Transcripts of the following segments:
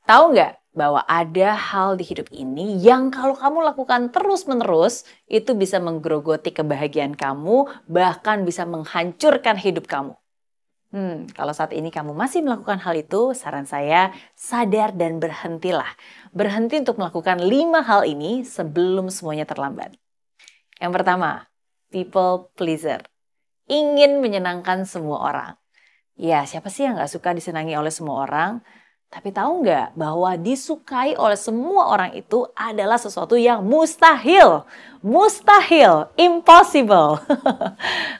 Tahu nggak bahwa ada hal di hidup ini yang kalau kamu lakukan terus-menerus, itu bisa menggerogoti kebahagiaan kamu, bahkan bisa menghancurkan hidup kamu. Kalau saat ini kamu masih melakukan hal itu, saran saya sadar dan berhentilah. Berhenti untuk melakukan 5 hal ini sebelum semuanya terlambat. Yang pertama, people pleaser. Ingin menyenangkan semua orang. Ya, siapa sih yang nggak suka disenangi oleh semua orang? Tapi tahu nggak bahwa disukai oleh semua orang itu adalah sesuatu yang mustahil. Mustahil, impossible.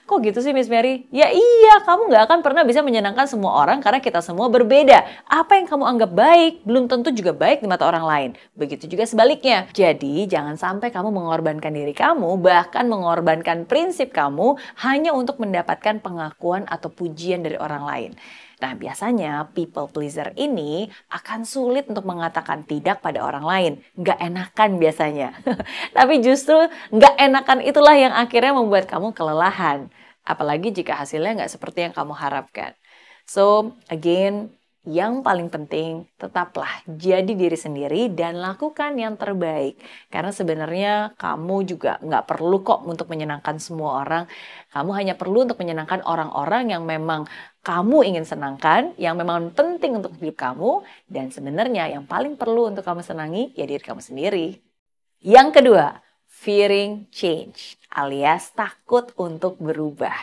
Kok gitu sih Miss Mary? Ya iya, kamu nggak akan pernah bisa menyenangkan semua orang karena kita semua berbeda. Apa yang kamu anggap baik, belum tentu juga baik di mata orang lain. Begitu juga sebaliknya. Jadi jangan sampai kamu mengorbankan diri kamu, bahkan mengorbankan prinsip kamu hanya untuk mendapatkan pengakuan atau pujian dari orang lain. Nah, biasanya people pleaser ini akan sulit untuk mengatakan tidak pada orang lain. Nggak enakan biasanya. Tapi justru nggak enakan itulah yang akhirnya membuat kamu kelelahan. Apalagi jika hasilnya nggak seperti yang kamu harapkan. So, again, yang paling penting, tetaplah jadi diri sendiri dan lakukan yang terbaik. Karena sebenarnya kamu juga nggak perlu kok untuk menyenangkan semua orang. Kamu hanya perlu untuk menyenangkan orang-orang yang memang kamu ingin senangkan, yang memang penting untuk hidup kamu. Dan sebenarnya yang paling perlu untuk kamu senangi, ya diri kamu sendiri. Yang kedua, fearing change, alias takut untuk berubah.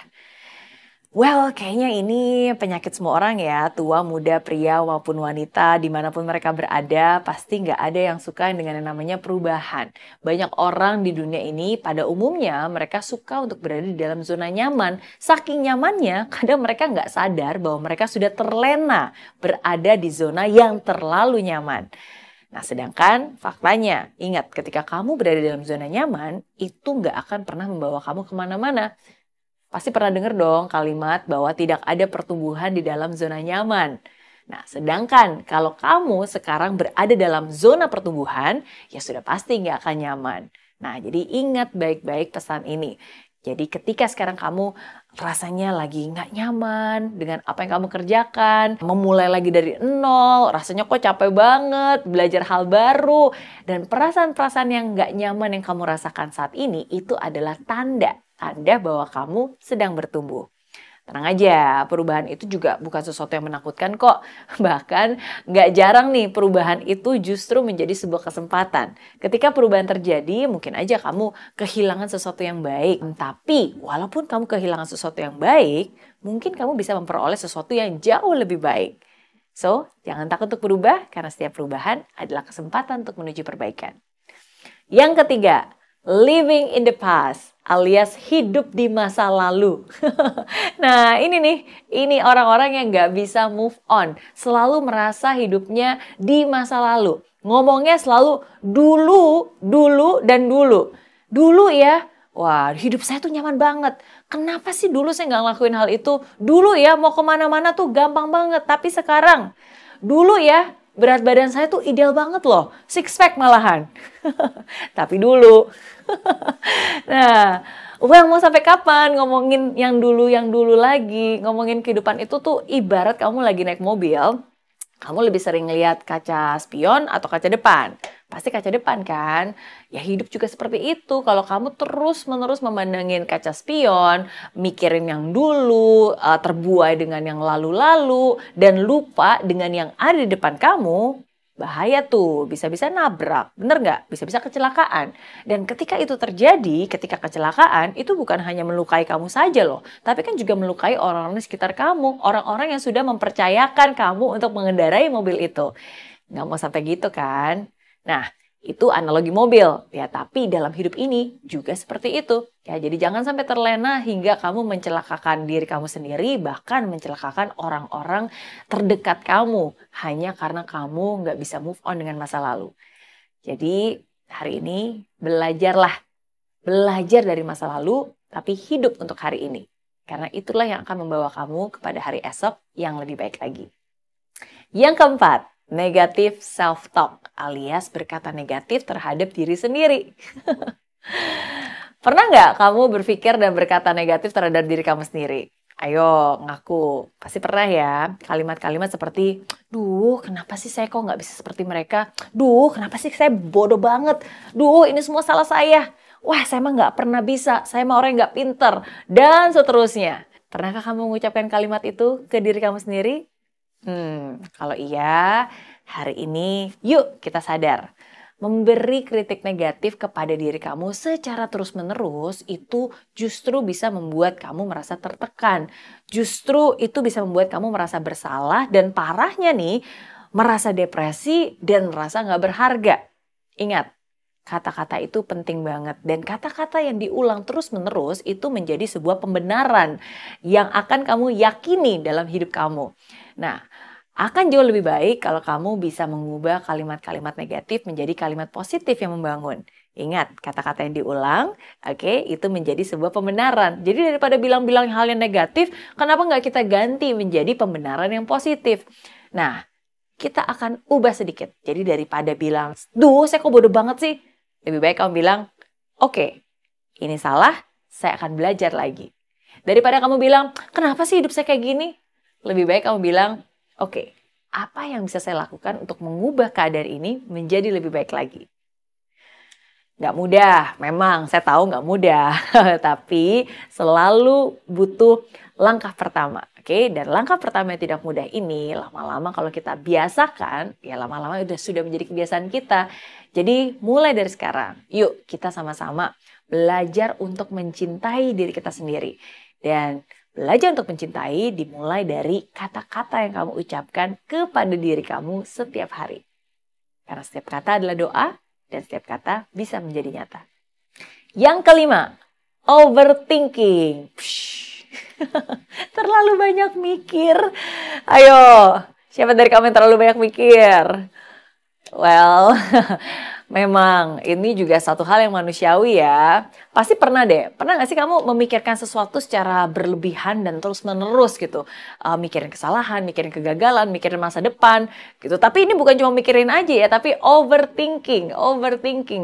Well, kayaknya ini penyakit semua orang ya, tua, muda, pria, maupun wanita, dimanapun mereka berada, pasti nggak ada yang suka dengan yang namanya perubahan. Banyak orang di dunia ini, pada umumnya mereka suka untuk berada di dalam zona nyaman. Saking nyamannya, kadang mereka nggak sadar bahwa mereka sudah terlena berada di zona yang terlalu nyaman. Nah, sedangkan faktanya, ingat ketika kamu berada dalam zona nyaman, itu nggak akan pernah membawa kamu kemana-mana. Pasti pernah dengar dong kalimat bahwa tidak ada pertumbuhan di dalam zona nyaman. Nah, sedangkan kalau kamu sekarang berada dalam zona pertumbuhan, ya sudah pasti nggak akan nyaman. Nah, jadi ingat baik-baik pesan ini. Jadi ketika sekarang kamu rasanya lagi nggak nyaman dengan apa yang kamu kerjakan, memulai lagi dari nol, rasanya kok capek banget, belajar hal baru, dan perasaan-perasaan yang nggak nyaman yang kamu rasakan saat ini, itu adalah tanda bahwa kamu sedang bertumbuh. Tenang aja, perubahan itu juga bukan sesuatu yang menakutkan kok. Bahkan nggak jarang nih perubahan itu justru menjadi sebuah kesempatan. Ketika perubahan terjadi, mungkin aja kamu kehilangan sesuatu yang baik. Tapi walaupun kamu kehilangan sesuatu yang baik, mungkin kamu bisa memperoleh sesuatu yang jauh lebih baik. So, jangan takut untuk berubah karena setiap perubahan adalah kesempatan untuk menuju perbaikan. Yang ketiga, living in the past, alias hidup di masa lalu. Nah, ini orang-orang yang nggak bisa move on. Selalu merasa hidupnya di masa lalu. Ngomongnya selalu dulu, dan dulu. Dulu ya, wah hidup saya tuh nyaman banget. Kenapa sih dulu saya nggak ngelakuin hal itu? Dulu ya, mau kemana-mana tuh gampang banget. Tapi sekarang, dulu ya, berat badan saya tuh ideal banget loh. Six pack malahan. Tapi dulu. Nah, well, mau sampai kapan ngomongin yang dulu lagi? Ngomongin kehidupan itu tuh ibarat kamu lagi naik mobil, kamu lebih sering lihat kaca spion atau kaca depan. Pasti kaca depan kan? Ya hidup juga seperti itu. Kalau kamu terus-menerus memandangin kaca spion, mikirin yang dulu, terbuai dengan yang lalu-lalu, dan lupa dengan yang ada di depan kamu, bahaya tuh, bisa-bisa nabrak, bener nggak? Bisa-bisa kecelakaan. Dan ketika itu terjadi, ketika kecelakaan, itu bukan hanya melukai kamu saja loh, tapi kan juga melukai orang-orang di sekitar kamu, orang-orang yang sudah mempercayakan kamu untuk mengendarai mobil itu. Nggak mau sampai gitu kan? Nah, itu analogi mobil, ya tapi dalam hidup ini juga seperti itu. Ya, jadi jangan sampai terlena hingga kamu mencelakakan diri kamu sendiri, bahkan mencelakakan orang-orang terdekat kamu, hanya karena kamu nggak bisa move on dengan masa lalu. Jadi hari ini belajarlah, belajar dari masa lalu, tapi hidup untuk hari ini. Karena itulah yang akan membawa kamu kepada hari esok yang lebih baik lagi. Yang keempat, negative self-talk. alias berkata negatif terhadap diri sendiri. Pernah nggak kamu berpikir dan berkata negatif terhadap diri kamu sendiri? Ayo ngaku, pasti pernah ya. Kalimat-kalimat seperti, duh kenapa sih saya kok nggak bisa seperti mereka? Duh kenapa sih saya bodoh banget? Duh ini semua salah saya. Wah saya mah nggak pernah bisa, saya mah orang yang nggak pinter. Dan seterusnya. Pernahkah kamu mengucapkan kalimat itu ke diri kamu sendiri? Kalau iya, hari ini yuk kita sadar. Memberi kritik negatif kepada diri kamu secara terus-menerus itu justru bisa membuat kamu merasa tertekan. Justru itu bisa membuat kamu merasa bersalah dan parahnya nih, merasa depresi dan merasa nggak berharga. Ingat, kata-kata itu penting banget dan kata-kata yang diulang terus-menerus itu menjadi sebuah pembenaran yang akan kamu yakini dalam hidup kamu. Nah, akan jauh lebih baik kalau kamu bisa mengubah kalimat-kalimat negatif menjadi kalimat positif yang membangun. Ingat, kata-kata yang diulang, oke, itu menjadi sebuah pembenaran. Jadi daripada bilang-bilang hal yang negatif, kenapa nggak kita ganti menjadi pembenaran yang positif? Nah, kita akan ubah sedikit. Jadi daripada bilang, duh saya kok bodoh banget sih. Lebih baik kamu bilang, oke, ini salah, saya akan belajar lagi. Daripada kamu bilang, kenapa sih hidup saya kayak gini? Lebih baik kamu bilang, oke, apa yang bisa saya lakukan untuk mengubah keadaan ini menjadi lebih baik lagi? Nggak mudah, memang saya tahu nggak mudah, tapi selalu butuh langkah pertama. Oke, dan langkah pertama yang tidak mudah ini lama-lama kalau kita biasakan, ya lama-lama sudah menjadi kebiasaan kita. Jadi mulai dari sekarang, yuk kita sama-sama belajar untuk mencintai diri kita sendiri. Dan belajar untuk mencintai dimulai dari kata-kata yang kamu ucapkan kepada diri kamu setiap hari. Karena setiap kata adalah doa dan setiap kata bisa menjadi nyata. Yang kelima, overthinking. Terlalu banyak mikir. Ayo, siapa dari kamu yang terlalu banyak mikir? Well, memang ini juga satu hal yang manusiawi ya. Pasti pernah deh, pernah gak sih kamu memikirkan sesuatu secara berlebihan dan terus-menerus gitu. Mikirin kesalahan, mikirin kegagalan, mikirin masa depan gitu. Tapi ini bukan cuma mikirin aja ya, tapi overthinking.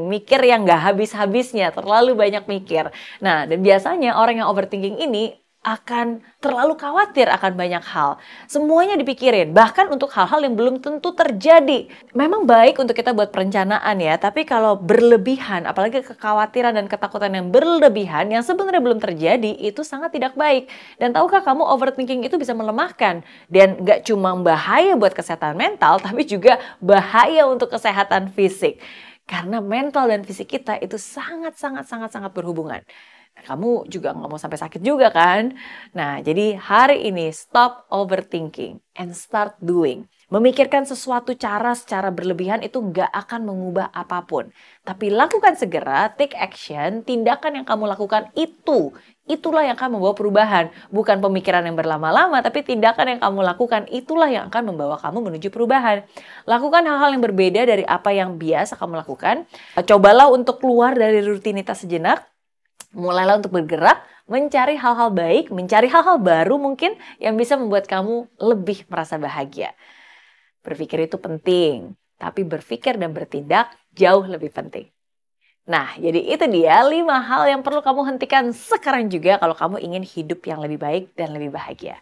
Mikir yang gak habis-habisnya, terlalu banyak mikir. Nah, dan biasanya orang yang overthinking ini akan terlalu khawatir akan banyak hal. Semuanya dipikirin, bahkan untuk hal-hal yang belum tentu terjadi. Memang baik untuk kita buat perencanaan ya, tapi kalau berlebihan, apalagi kekhawatiran dan ketakutan yang berlebihan yang sebenarnya belum terjadi, itu sangat tidak baik. Dan tahukah kamu overthinking itu bisa melemahkan dan gak cuma bahaya buat kesehatan mental, tapi juga bahaya untuk kesehatan fisik. Karena mental dan fisik kita itu sangat berhubungan. Kamu juga nggak mau sampai sakit juga kan? Nah, jadi hari ini stop overthinking and start doing. Memikirkan sesuatu cara secara berlebihan itu nggak akan mengubah apapun. Tapi lakukan segera, take action, tindakan yang kamu lakukan itulah yang akan membawa perubahan. Bukan pemikiran yang berlama-lama, tapi tindakan yang kamu lakukan itulah yang akan membawa kamu menuju perubahan. Lakukan hal-hal yang berbeda dari apa yang biasa kamu lakukan. Cobalah untuk keluar dari rutinitas sejenak. Mulailah untuk bergerak, mencari hal-hal baik, mencari hal-hal baru mungkin yang bisa membuat kamu lebih merasa bahagia. Berpikir itu penting, tapi berpikir dan bertindak jauh lebih penting. Nah, jadi itu dia 5 hal yang perlu kamu hentikan sekarang juga kalau kamu ingin hidup yang lebih baik dan lebih bahagia.